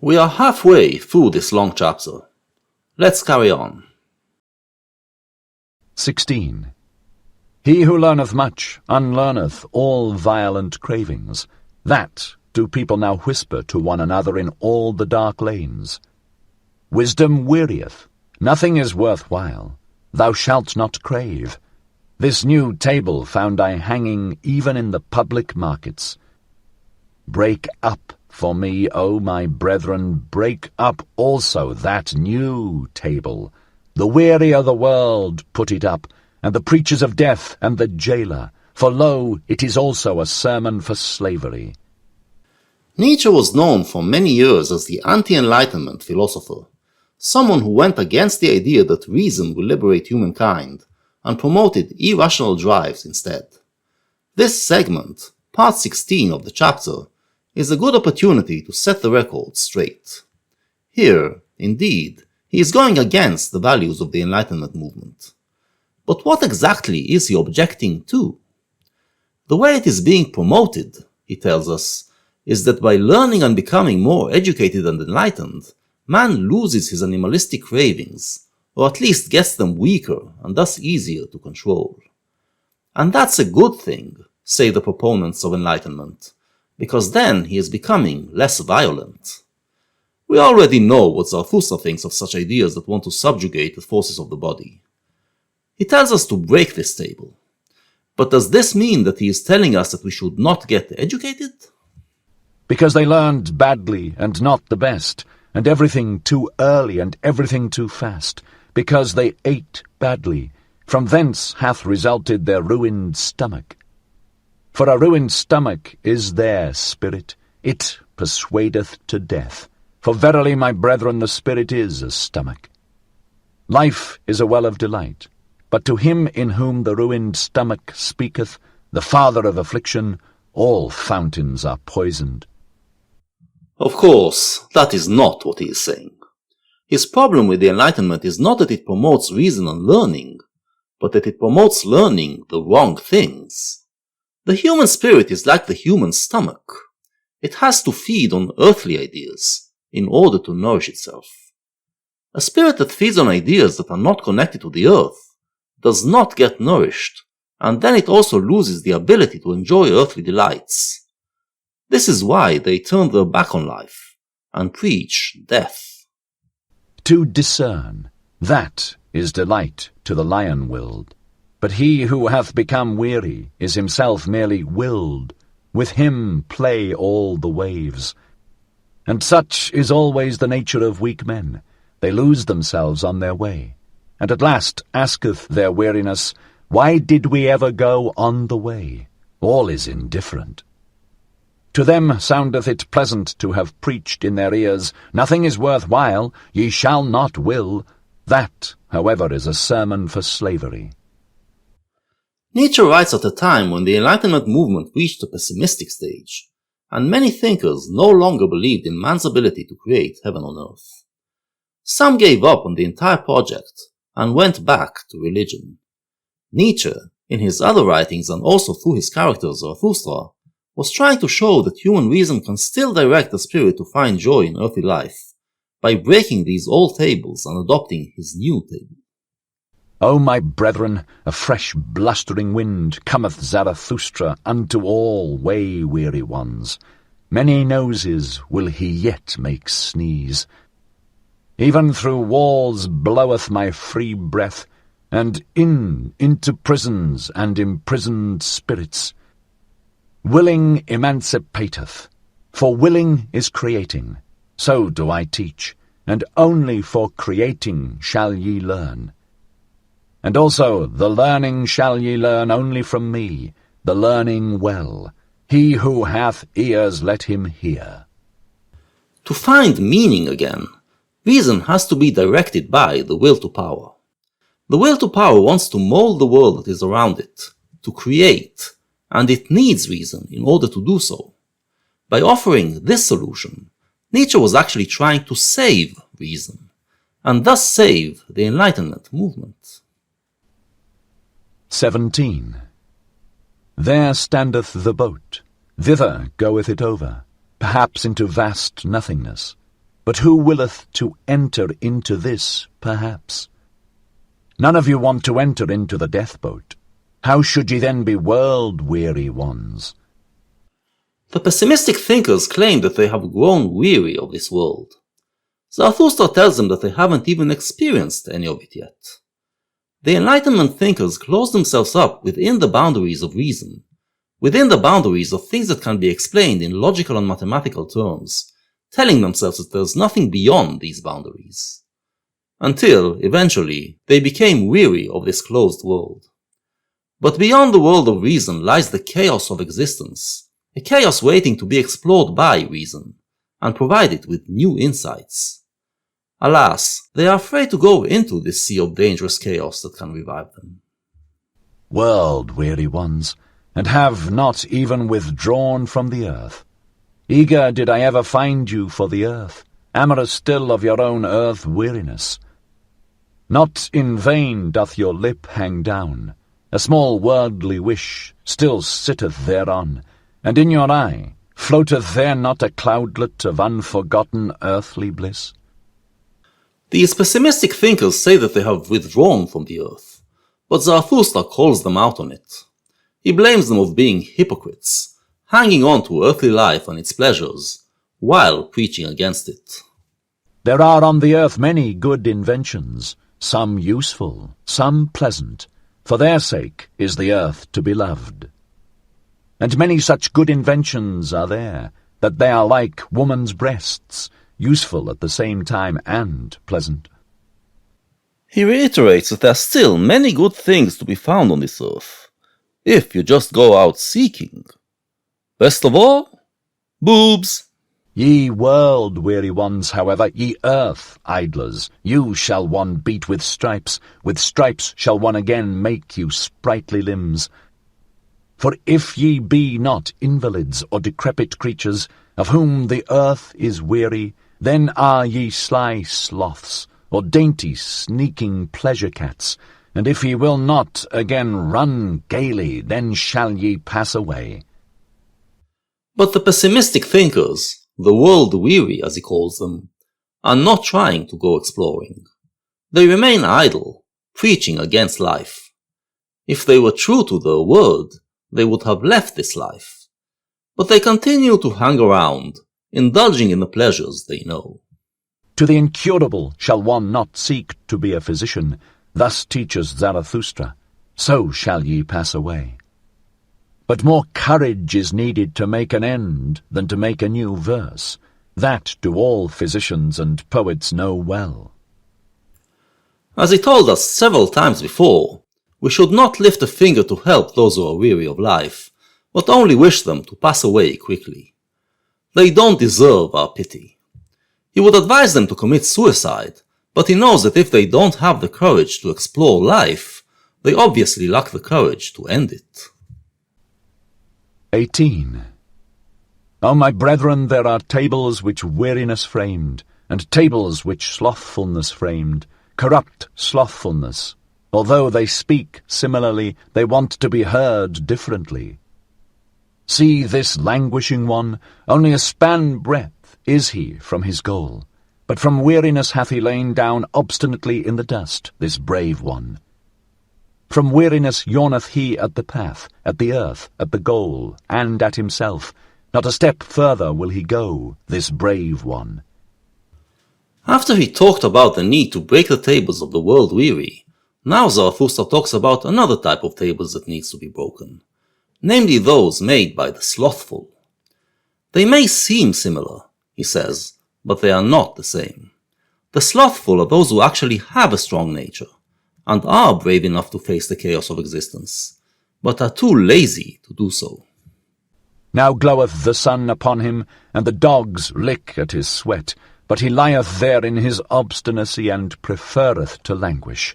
We are halfway through this long chapter. Let's carry on. 16. He who learneth much unlearneth all violent cravings. That do people now whisper to one another in all the dark lanes. Wisdom wearieth, nothing is worth while. Thou shalt not crave. This new table found I hanging even in the public markets. Break up for me, O my brethren, break up also that new table. The weary of the world put it up, and the preachers of death and the jailer, for lo, it is also a sermon for slavery. Nietzsche was known for many years as the anti-enlightenment philosopher, someone who went against the idea that reason will liberate humankind, and promoted irrational drives instead. This segment, part 16 of the chapter, is a good opportunity to set the record straight. Here, indeed, he is going against the values of the Enlightenment movement. But what exactly is he objecting to? The way it is being promoted, he tells us, is that by learning and becoming more educated and enlightened, man loses his animalistic cravings, or at least gets them weaker and thus easier to control. And that's a good thing, say the proponents of enlightenment, because then he is becoming less violent. We already know what Zarathustra thinks of such ideas that want to subjugate the forces of the body. He tells us to break this table. But does this mean that he is telling us that we should not get educated? Because they learned badly and not the best, and everything too early and everything too fast, because they ate badly. From thence hath resulted their ruined stomach. For a ruined stomach is their spirit, it persuadeth to death. For verily, my brethren, the spirit is a stomach. Life is a well of delight, but to him in whom the ruined stomach speaketh, the father of affliction, all fountains are poisoned. Of course, that is not what he is saying. His problem with the Enlightenment is not that it promotes reason and learning, but that it promotes learning the wrong things. The human spirit is like the human stomach. It has to feed on earthly ideas in order to nourish itself. A spirit that feeds on ideas that are not connected to the earth does not get nourished, and then it also loses the ability to enjoy earthly delights. This is why they turn their back on life and preach death. To discern, that is delight to the lion-willed. But he who hath become weary is himself merely willed. With him play all the waves. And such is always the nature of weak men. They lose themselves on their way, and at last asketh their weariness, Why did we ever go on the way? All is indifferent. To them soundeth it pleasant to have preached in their ears, Nothing is worth while, ye shall not will. That, however, is a sermon for slavery. Nietzsche writes at a time when the Enlightenment movement reached a pessimistic stage, and many thinkers no longer believed in man's ability to create heaven on earth. Some gave up on the entire project and went back to religion. Nietzsche, in his other writings and also through his character Zarathustra, was trying to show that human reason can still direct the spirit to find joy in earthly life by breaking these old tables and adopting his new table. O my brethren, a fresh blustering wind cometh Zarathustra unto all way-weary ones. Many noses will he yet make sneeze. Even through walls bloweth my free breath, and into prisons and imprisoned spirits. Willing emancipateth, for willing is creating. So do I teach, and only for creating shall ye learn. And also the learning shall ye learn only from me, the learning well. He who hath ears, let him hear. To find meaning again, reason has to be directed by the will to power. The will to power wants to mold the world that is around it, to create, and it needs reason in order to do so. By offering this solution, Nietzsche was actually trying to save reason, and thus save the Enlightenment movement. 17. There standeth the boat, thither goeth it over, perhaps into vast nothingness. But who willeth to enter into this, perhaps? None of you want to enter into the death boat. How should ye then be world-weary ones? The pessimistic thinkers claim that they have grown weary of this world. Zarathustra tells them that they haven't even experienced any of it yet. The Enlightenment thinkers close themselves up within the boundaries of reason, within the boundaries of things that can be explained in logical and mathematical terms, telling themselves that there's nothing beyond these boundaries. Until, eventually, they became weary of this closed world. But beyond the world of reason lies the chaos of existence, a chaos waiting to be explored by reason, and provided with new insights. Alas, they are afraid to go into this sea of dangerous chaos that can revive them. World-weary ones, and have not even withdrawn from the earth. Eager did I ever find you for the earth, amorous still of your own earth-weariness. Not in vain doth your lip hang down, a small worldly wish still sitteth thereon, and in your eye floateth there not a cloudlet of unforgotten earthly bliss? These pessimistic thinkers say that they have withdrawn from the earth, but Zarathustra calls them out on it. He blames them of being hypocrites, hanging on to earthly life and its pleasures, while preaching against it. There are on the earth many good inventions, some useful, some pleasant. For their sake is the earth to be loved. And many such good inventions are there, that they are like woman's breasts, useful at the same time and pleasant. He reiterates that there are still many good things to be found on this earth, if you just go out seeking. Best of all, boobs. Ye world-weary ones, however, ye earth-idlers, you shall one beat with stripes shall one again make you sprightly limbs. For if ye be not invalids or decrepit creatures, of whom the earth is weary, then are ye sly sloths, or dainty sneaking pleasure-cats, and if ye will not again run gaily, then shall ye pass away. But the pessimistic thinkers, the world-weary as he calls them, are not trying to go exploring. They remain idle, preaching against life. If they were true to their word, they would have left this life. But they continue to hang around, indulging in the pleasures they know. To the incurable shall one not seek to be a physician, thus teaches Zarathustra, so shall ye pass away. But more courage is needed to make an end than to make a new verse. That do all physicians and poets know well. As he told us several times before, we should not lift a finger to help those who are weary of life, but only wish them to pass away quickly. They don't deserve our pity. He would advise them to commit suicide, but he knows that if they don't have the courage to explore life, they obviously lack the courage to end it. 18. O my brethren, there are tables which weariness framed, and tables which slothfulness framed, corrupt slothfulness. Although they speak similarly, they want to be heard differently. See this languishing one, only a span breadth is he from his goal, but from weariness hath he lain down obstinately in the dust, this brave one. From weariness yawneth he at the path, at the earth, at the goal, and at himself. Not a step further will he go, this brave one. After he talked about the need to break the tables of the world-weary, now Zarathustra talks about another type of tables that needs to be broken, namely those made by the slothful. They may seem similar, he says, but they are not the same. The slothful are those who actually have a strong nature, and are brave enough to face the chaos of existence, but are too lazy to do so. Now gloweth the sun upon him, and the dogs lick at his sweat, but he lieth there in his obstinacy, and preferreth to languish.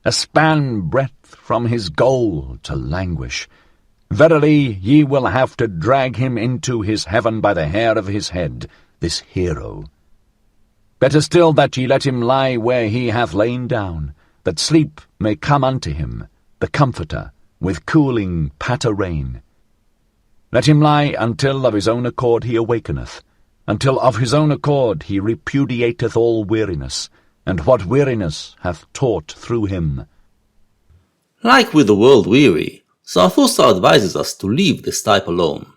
A span breadth from his goal to languish. Verily ye will have to drag him into his heaven by the hair of his head, this hero. Better still that ye let him lie where he hath lain down, that sleep may come unto him, the comforter, with cooling patter rain. Let him lie until of his own accord he awakeneth. until of his own accord he repudiateth all weariness, and what weariness hath taught through him. Like with the world weary, Zarathustra advises us to leave this type alone.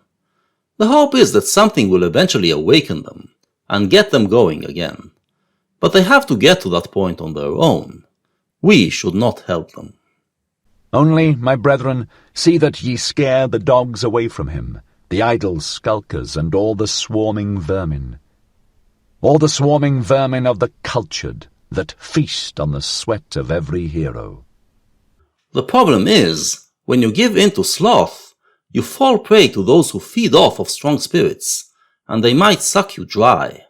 The hope is that something will eventually awaken them and get them going again. But they have to get to that point on their own. We should not help them. Only, my brethren, see that ye scare the dogs away from him, the idle skulkers and all the swarming vermin. All the swarming vermin of the cultured, that feast on the sweat of every hero. The problem is, when you give in to sloth, you fall prey to those who feed off of strong spirits, and they might suck you dry.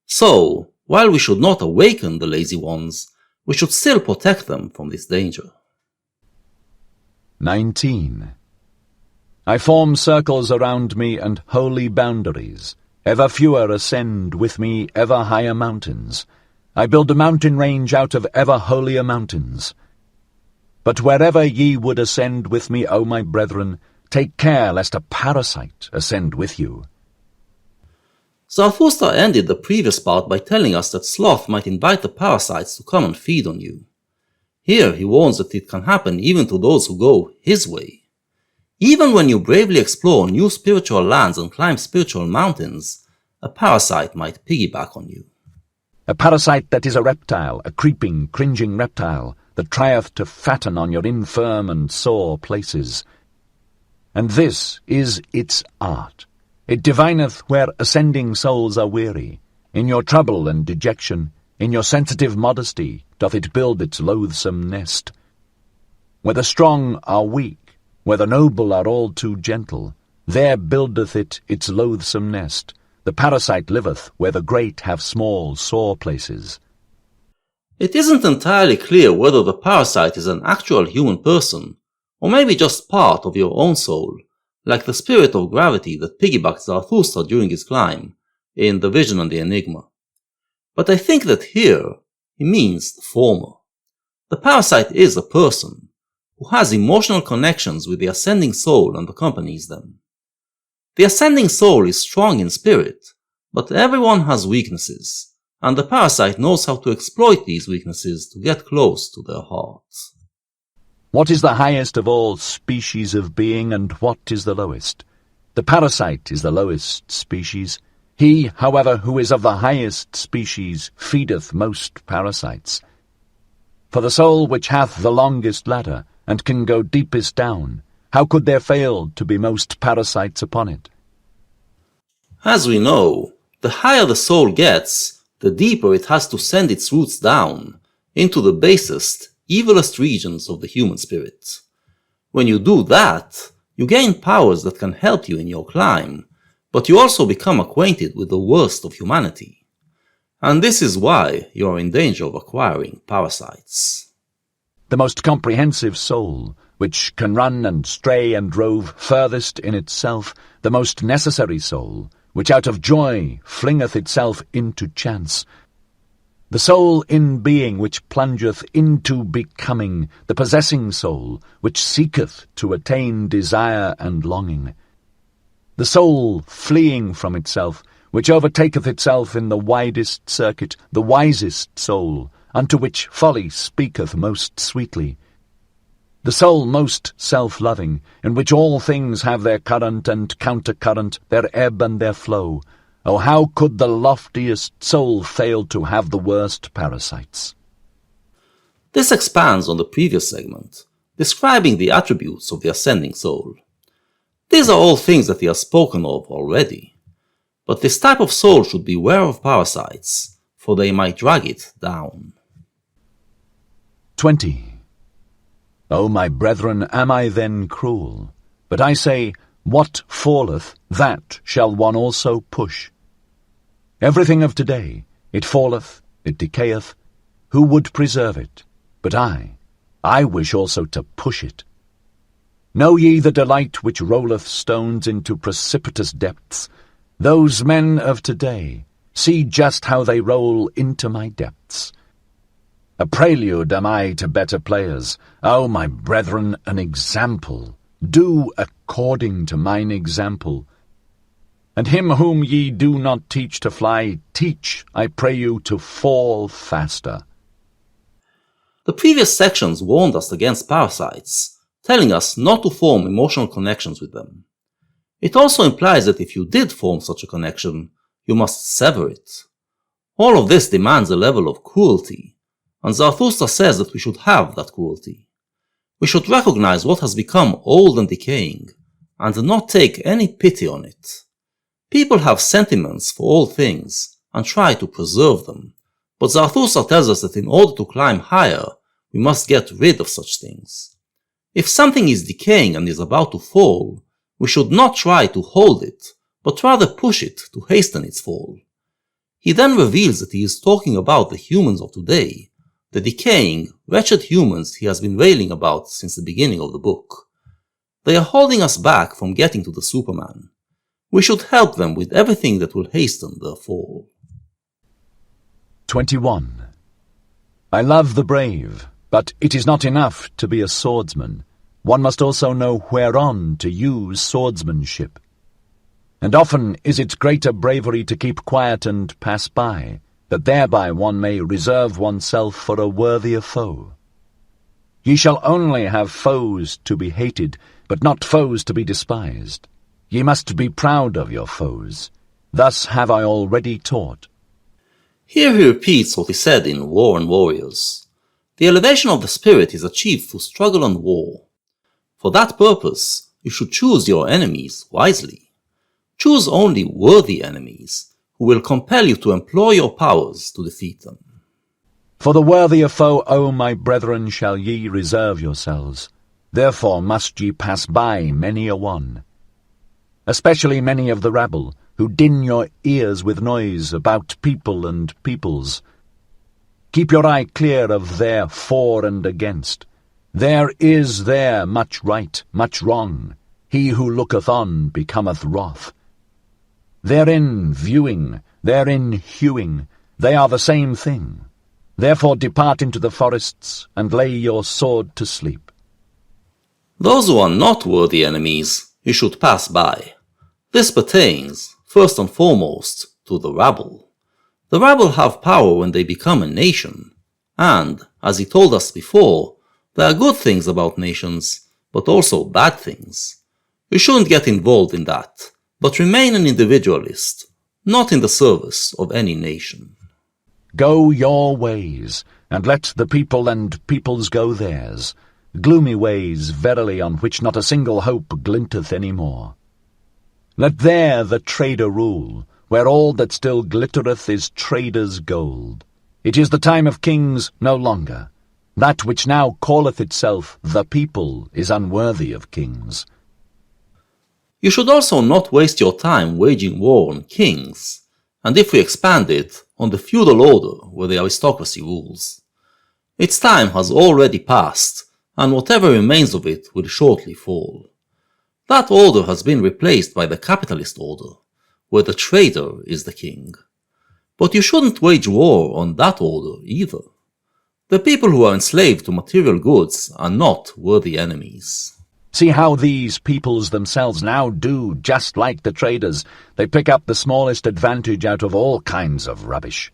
So, while we should not awaken the lazy ones, we should still protect them from this danger. 19. I form circles around me and holy boundaries. Ever fewer ascend with me ever higher mountains. I build a mountain range out of ever holier mountains. But wherever ye would ascend with me, O my brethren, take care lest a parasite ascend with you. Zarathustra ended the previous part by telling us that sloth might invite the parasites to come and feed on you. Here he warns that it can happen even to those who go his way. Even when you bravely explore new spiritual lands and climb spiritual mountains, a parasite might piggyback on you. A parasite that is a reptile, a creeping, cringing reptile, that trieth to fatten on your infirm and sore places. And this is its art. It divineth where ascending souls are weary. In your trouble and dejection, in your sensitive modesty, doth it build its loathsome nest. Where the strong are weak, where the noble are all too gentle, there buildeth it its loathsome nest. The parasite liveth where the great have small, sore places. It isn't entirely clear whether the parasite is an actual human person, or maybe just part of your own soul, like the spirit of gravity that piggybacked Zarathustra during his climb, in The Vision and the Enigma. But I think that here, he means the former. The parasite is a person, who has emotional connections with the ascending soul and accompanies them. The ascending soul is strong in spirit, but everyone has weaknesses, and the parasite knows how to exploit these weaknesses to get close to their hearts. What is the highest of all species of being, and what is the lowest? The parasite is the lowest species. He, however, who is of the highest species, feedeth most parasites. For the soul which hath the longest ladder, and can go deepest down, how could there fail to be most parasites upon it? As we know, the higher the soul gets, the deeper it has to send its roots down, into the basest, evilest regions of the human spirit. When you do that, you gain powers that can help you in your climb, but you also become acquainted with the worst of humanity. And this is why you are in danger of acquiring parasites. The most comprehensive soul, which can run and stray and rove furthest in itself, the most necessary soul, which out of joy flingeth itself into chance, the soul in being which plungeth into becoming, the possessing soul, which seeketh to attain desire and longing, the soul fleeing from itself, which overtaketh itself in the widest circuit, the wisest soul, unto which folly speaketh most sweetly, the soul most self-loving, in which all things have their current and counter-current, their ebb and their flow. Oh, how could the loftiest soul fail to have the worst parasites? This expands on the previous segment, describing the attributes of the ascending soul. These are all things that he has spoken of already. But this type of soul should beware of parasites, for they might drag it down. 20. O my brethren, am I then cruel? But I say, what falleth, that shall one also push. Everything of today, it falleth, it decayeth. Who would preserve it? But I wish also to push it. Know ye the delight which rolleth stones into precipitous depths? Those men of today, see just how they roll into my depths. A prelude am I to better players. O my brethren, an example. Do according to mine example. And him whom ye do not teach to fly, teach, I pray you, to fall faster. The previous sections warned us against parasites, telling us not to form emotional connections with them. It also implies that if you did form such a connection, you must sever it. All of this demands a level of cruelty, and Zarathustra says that we should have that cruelty. We should recognize what has become old and decaying, and not take any pity on it. People have sentiments for all things, and try to preserve them, but Zarathustra tells us that in order to climb higher, we must get rid of such things. If something is decaying and is about to fall, we should not try to hold it, but rather push it to hasten its fall. He then reveals that he is talking about the humans of today, the decaying, wretched humans he has been railing about since the beginning of the book. They are holding us back from getting to the Superman. We should help them with everything that will hasten their fall. 21. I love the brave, but it is not enough to be a swordsman. One must also know whereon to use swordsmanship. And often is it greater bravery to keep quiet and pass by, that thereby one may reserve oneself for a worthier foe. Ye shall only have foes to be hated, but not foes to be despised. Ye must be proud of your foes. Thus have I already taught. Here he repeats what he said in War and Warriors. The elevation of the spirit is achieved through struggle and war. For that purpose, you should choose your enemies wisely. Choose only worthy enemies, who will compel you to employ your powers to defeat them. For the worthier foe, O my brethren, shall ye reserve yourselves. Therefore must ye pass by many a one. Especially many of the rabble, who din your ears with noise about people and peoples. Keep your eye clear of their for and against. There is there much right, much wrong. He who looketh on becometh wroth. Therein viewing, therein hewing, they are the same thing. Therefore depart into the forests, and lay your sword to sleep. Those who are not worthy enemies, you should pass by. This pertains, first and foremost, to the rabble. The rabble have power when they become a nation, and, as he told us before, there are good things about nations, but also bad things. You shouldn't get involved in that, but remain an individualist, not in the service of any nation. Go your ways, and let the people and peoples go theirs. Gloomy ways, verily, on which not a single hope glinteth any more. Let there the trader rule, where all that still glittereth is trader's gold. It is the time of kings no longer. That which now calleth itself the people is unworthy of kings. You should also not waste your time waging war on kings, and if we expand it, on the feudal order where the aristocracy rules. Its time has already passed, and whatever remains of it will shortly fall. That order has been replaced by the capitalist order, where the trader is the king. But you shouldn't wage war on that order either. The people who are enslaved to material goods are not worthy enemies. See how these peoples themselves now do just like the traders. They pick up the smallest advantage out of all kinds of rubbish.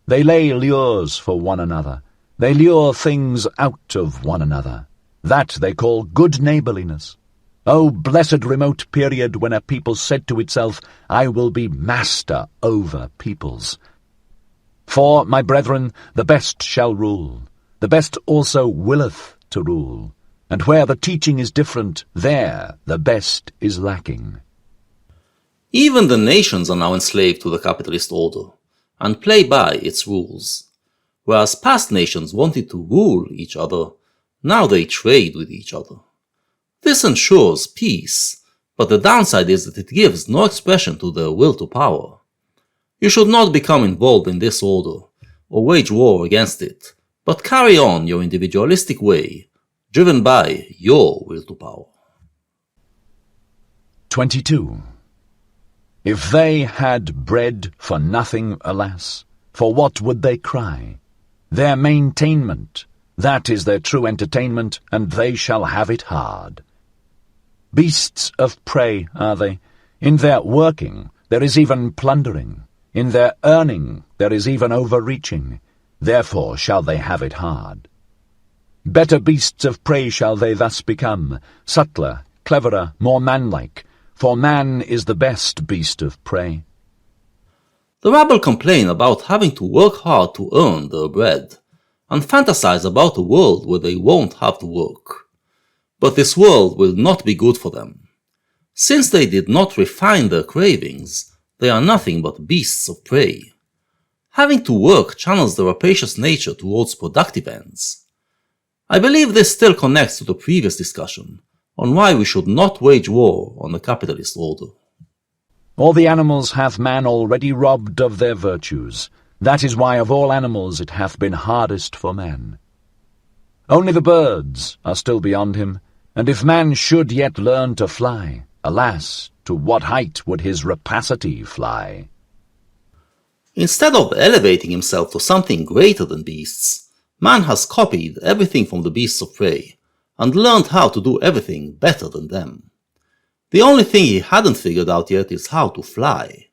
They lay lures for one another. They lure things out of one another. That they call good neighbourliness. O blessed remote period when a people said to itself, I will be master over peoples. For, my brethren, the best shall rule. The best also willeth to rule. And where the teaching is different, there the best is lacking. Even the nations are now enslaved to the capitalist order, and play by its rules. Whereas past nations wanted to rule each other, now they trade with each other. This ensures peace, but the downside is that it gives no expression to their will to power. You should not become involved in this order, or wage war against it, but carry on your individualistic way, driven by your will to power. 22. If they had bread for nothing, alas, for what would they cry? Their maintainment, that is their true entertainment, and they shall have it hard. Beasts of prey are they, In their working there is even plundering. In their earning there is even overreaching. Therefore shall they have it hard. Better beasts of prey shall they thus become, subtler, cleverer, more manlike, for man is the best beast of prey. The rabble complain about having to work hard to earn their bread, and fantasize about a world where they won't have to work. But this world will not be good for them. Since they did not refine their cravings, they are nothing but beasts of prey. Having to work channels their rapacious nature towards productive ends. I believe this still connects to the previous discussion on why we should not wage war on the capitalist order. All the animals hath man already robbed of their virtues. That is why of all animals it hath been hardest for man. Only the birds are still beyond him, and if man should yet learn to fly, alas, to what height would his rapacity fly? Instead of elevating himself to something greater than beasts, man has copied everything from the beasts of prey, and learned how to do everything better than them. The only thing he hadn't figured out yet is how to fly.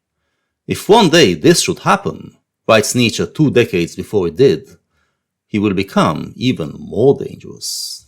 If one day this should happen, writes Nietzsche 2 decades before it did, he will become even more dangerous.